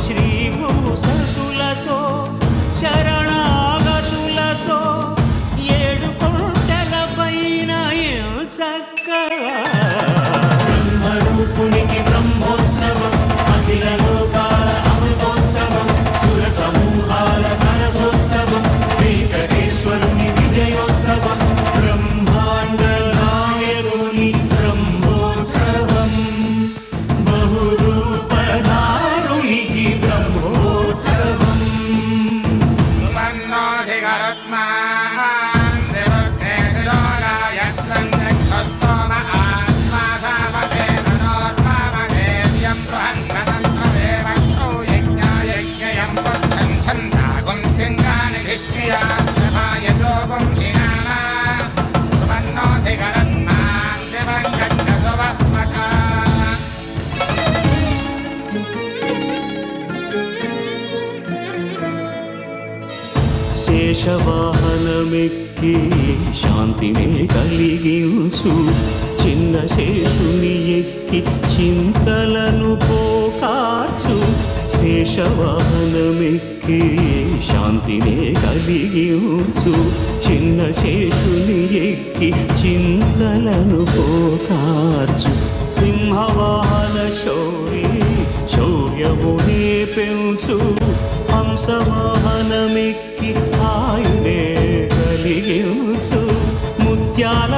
శ్రీభూసతులతో శరణాగతులతో ఏడు కొండల పైన చక్కగా బ్రహ్మరూపునికి బ్రహ్మోత్సవం అఖిల లోకాల అమృతోత్సవం సుర సమూహాల సరసోత్సవం వెంకటేశ్వరుని విజయోత్సవం బ్రహ్మాండ నాయకుని బ్రహ్మోత్సవం బహురూపధారునికి బ్రహ్మోత్సవం శేషవాహనమెక్కి శాంతినే కలిగించు చిన్న శేషుని ఎక్కి చింతలను పోకార్చు శేషవాహనమెక్కి శాంతినే కలిగించు చిన్న శేషుని ఎక్కి చింతలను పోకార్చు సింహవాహన శౌర్యమునే పెంచు హంసవాహనమెక్కి ఆయునే కలిగించు ముత్యాల